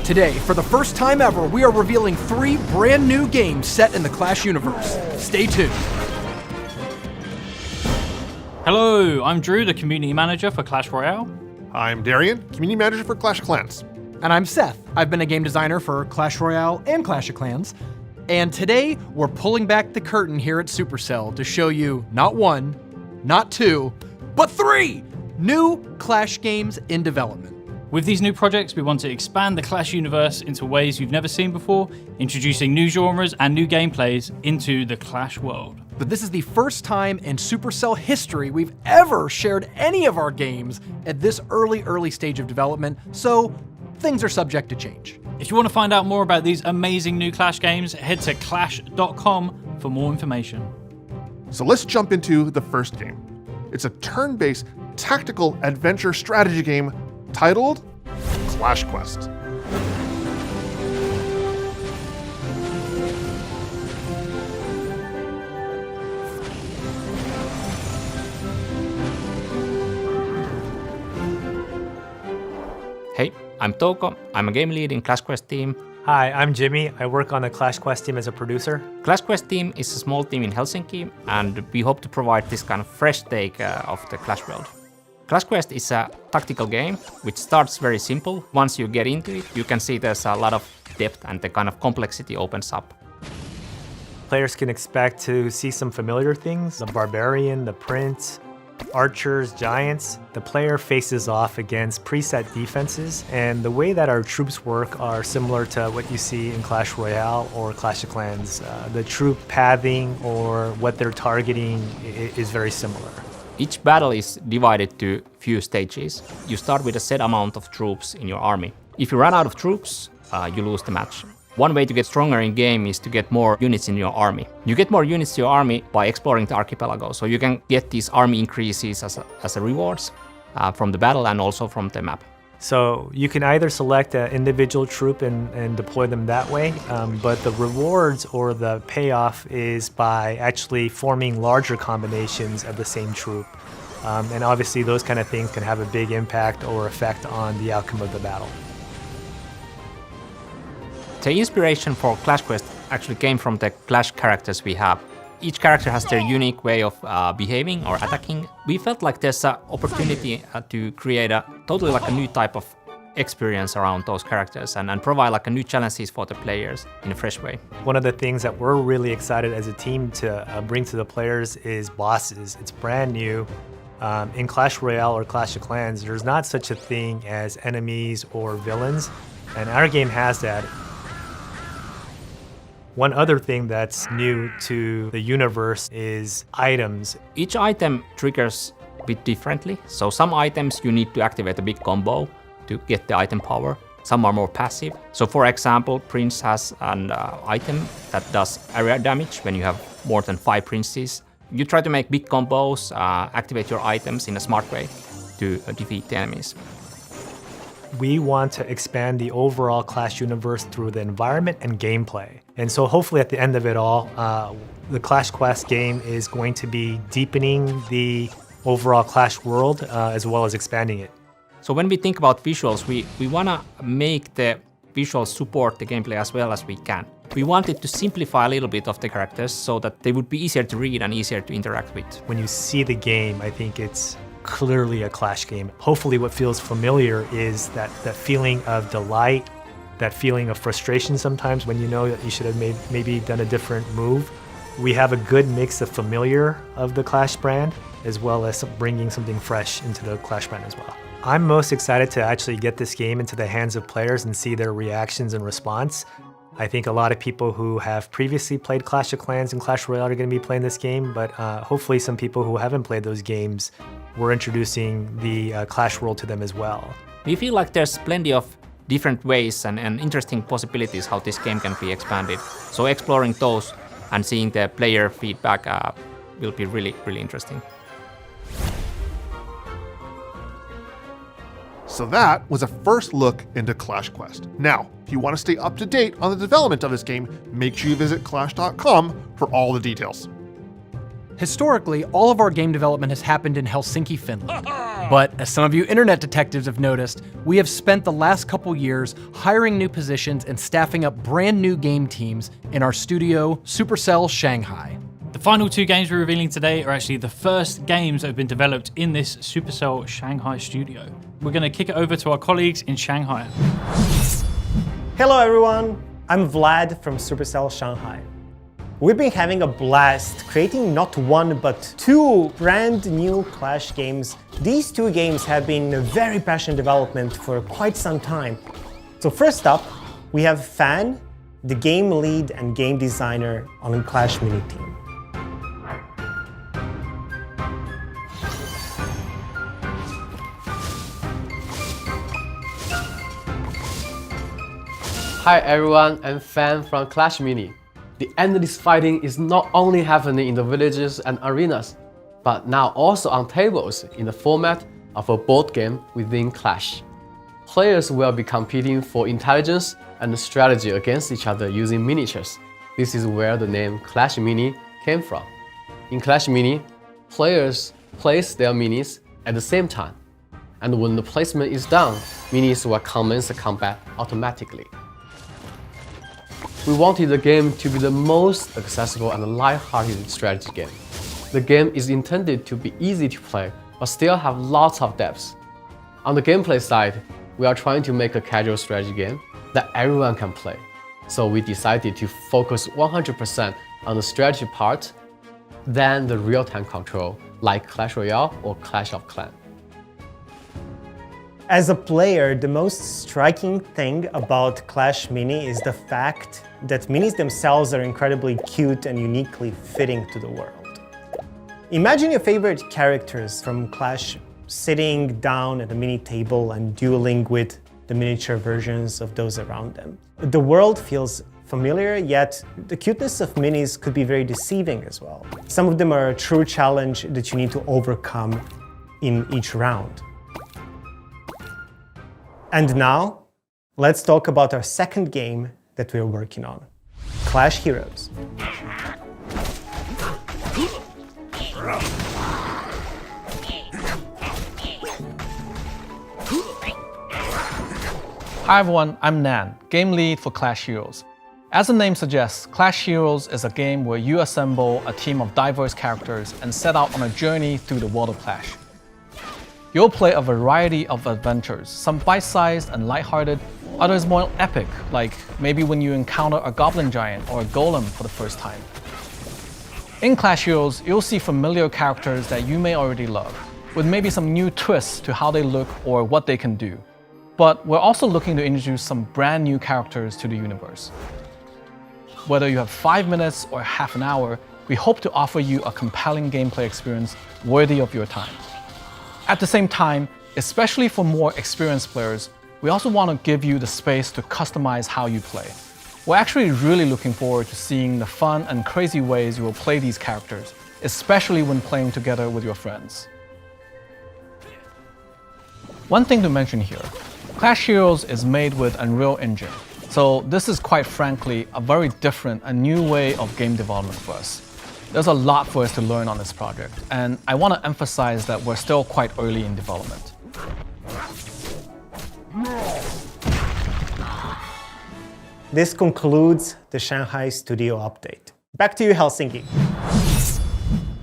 Today, for the first time ever, we are revealing 3 brand new games set in the Clash universe. Stay tuned. Hello, I'm Drew, the Community Manager for Clash Royale. I'm Darian, Community Manager for Clash of Clans. And I'm Seth. I've been a game designer for Clash Royale and Clash of Clans. And today, we're pulling back the curtain here at Supercell to show you not 1, not 2, but 3 new Clash games in development. With these new projects, we want to expand the Clash universe into ways you've never seen before, introducing new genres and new gameplays into the Clash world. But this is the first time in Supercell history we've ever shared any of our games at this early stage of development, so things are subject to change. If you want to find out more about these amazing new Clash games, head to clash.com for more information. So let's jump into the first game. It's a turn-based tactical adventure strategy game titled Clash Quest. Hey, I'm Touko. I'm a game lead in Clash Quest team. Hi, I'm Jimmy. I work on the Clash Quest team as a producer. Clash Quest team is a small team in Helsinki, and we hope to provide this kind of fresh take of the Clash world. Clash Quest is a tactical game which starts very simple. Once you get into it, you can see there's a lot of depth and the kind of complexity opens up. Players can expect to see some familiar things: the barbarian, the prince, archers, giants. The player faces off against preset defenses, and the way that our troops work are similar to what you see in Clash Royale or Clash of Clans. The troop pathing or what they're targeting is very similar. Each battle is divided to few stages. You start with a set amount of troops in your army. If you run out of troops, you lose the match. One way to get stronger in game is to get more units in your army. You get more units to your army by exploring the archipelago, so you can get these army increases as a rewards from the battle and also from the map. So you can either select an individual troop and deploy them that way, but the rewards or the payoff is by actually forming larger combinations of the same troop. And obviously those kind of things can have a big impact or effect on the outcome of the battle. The inspiration for Clash Quest actually came from the Clash characters we have. Each character has their unique way of behaving or attacking. We felt like there's an opportunity to create a totally like a new type of experience around those characters and provide like a new challenges for the players in a fresh way. One of the things that we're really excited as a team to bring to the players is bosses. It's brand new. In Clash Royale or Clash of Clans, there's not such a thing as enemies or villains, and our game has that. One other thing that's new to the universe is items. Each item triggers a bit differently. So some items you need to activate a big combo to get the item power. Some are more passive. So for example, Prince has an item that does area damage when you have more than 5 princes. You try to make big combos, activate your items in a smart way to defeat the enemies. We want to expand the overall Clash universe through the environment and gameplay. And so hopefully at the end of it all, the Clash Quest game is going to be deepening the overall Clash world as well as expanding it. So when we think about visuals, we want to make the visuals support the gameplay as well as we can. We wanted to simplify a little bit of the characters so that they would be easier to read and easier to interact with. When you see the game, I think it's clearly a Clash game. Hopefully what feels familiar is that feeling of delight, that feeling of frustration sometimes when you know that you should have maybe done a different move. We have a good mix of familiar of the Clash brand as well as bringing something fresh into the Clash brand as well. I'm most excited to actually get this game into the hands of players and see their reactions and response. I think a lot of people who have previously played Clash of Clans and Clash Royale are going to be playing this game, but hopefully some people who haven't played those games, we're introducing the Clash world to them as well. We feel like there's plenty of different ways and interesting possibilities how this game can be expanded. So exploring those and seeing the player feedback will be really, really interesting. So that was a first look into Clash Quest. Now, if you want to stay up to date on the development of this game, make sure you visit clash.com for all the details. Historically, all of our game development has happened in Helsinki, Finland. But as some of you internet detectives have noticed, we have spent the last couple years hiring new positions and staffing up brand new game teams in our studio, Supercell Shanghai. The final two games we're revealing today are actually the first games that have been developed in this Supercell Shanghai studio. We're going to kick it over to our colleagues in Shanghai. Hello everyone, I'm Vlad from Supercell Shanghai. We've been having a blast creating not one but two brand new Clash games. These two games have been in very passionate development for quite some time. So first up, we have Fan, the game lead and game designer on the Clash Mini team. Hi everyone, I'm Fan from Clash Mini. The endless fighting is not only happening in the villages and arenas, but now also on tables in the format of a board game within Clash. Players will be competing for intelligence and strategy against each other using miniatures. This is where the name Clash Mini came from. In Clash Mini, players place their minis at the same time, and when the placement is done, minis will commence the combat automatically. We wanted the game to be the most accessible and light-hearted strategy game. The game is intended to be easy to play, but still have lots of depth. On the gameplay side, we are trying to make a casual strategy game that everyone can play. So we decided to focus 100% on the strategy part than the real-time control, like Clash Royale or Clash of Clans. As a player, the most striking thing about Clash Mini is the fact that minis themselves are incredibly cute and uniquely fitting to the world. Imagine your favorite characters from Clash sitting down at a mini table and dueling with the miniature versions of those around them. The world feels familiar, yet the cuteness of minis could be very deceiving as well. Some of them are a true challenge that you need to overcome in each round. And now, let's talk about our second game that we are working on, Clash Heroes. Hi everyone, I'm Nan, game lead for Clash Heroes. As the name suggests, Clash Heroes is a game where you assemble a team of diverse characters and set out on a journey through the world of Clash. You'll play a variety of adventures, some bite-sized and lighthearted, others more epic, like maybe when you encounter a goblin giant or a golem for the first time. In Clash Heroes, you'll see familiar characters that you may already love, with maybe some new twists to how they look or what they can do. But we're also looking to introduce some brand new characters to the universe. Whether you have 5 minutes or half an hour, we hope to offer you a compelling gameplay experience worthy of your time. At the same time, especially for more experienced players, we also want to give you the space to customize how you play. We're actually really looking forward to seeing the fun and crazy ways you will play these characters, especially when playing together with your friends. One thing to mention here, Clash Heroes is made with Unreal Engine, so this is quite frankly a very different and new way of game development for us. There's a lot for us to learn on this project, and I want to emphasize that we're still quite early in development. This concludes the Shanghai studio update. Back to you, Helsinki.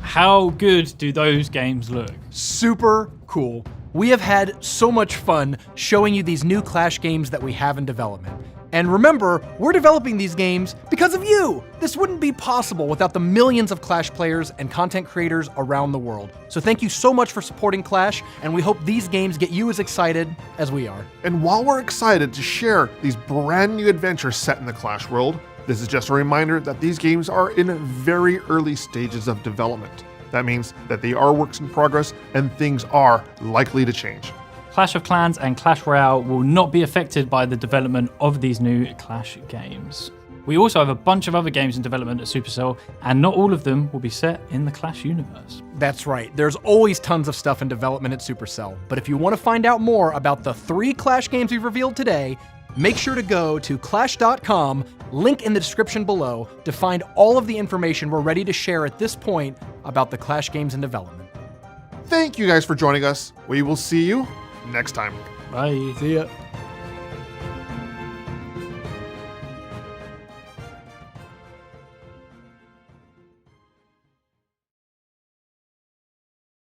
How good do those games look? Super cool. We have had so much fun showing you these new Clash games that we have in development. And remember, we're developing these games because of you! This wouldn't be possible without the millions of Clash players and content creators around the world. So thank you so much for supporting Clash, and we hope these games get you as excited as we are. And while we're excited to share these brand new adventures set in the Clash world, this is just a reminder that these games are in very early stages of development. That means that they are works in progress and things are likely to change. Clash of Clans and Clash Royale will not be affected by the development of these new Clash games. We also have a bunch of other games in development at Supercell, and not all of them will be set in the Clash universe. That's right, there's always tons of stuff in development at Supercell, but if you want to find out more about the 3 Clash games we've revealed today, Make sure to go to clash.com, link in the description below, to find all of the information we're ready to share at this point about the Clash games in development. Thank you guys for joining us. We will see you next time. Bye. See ya.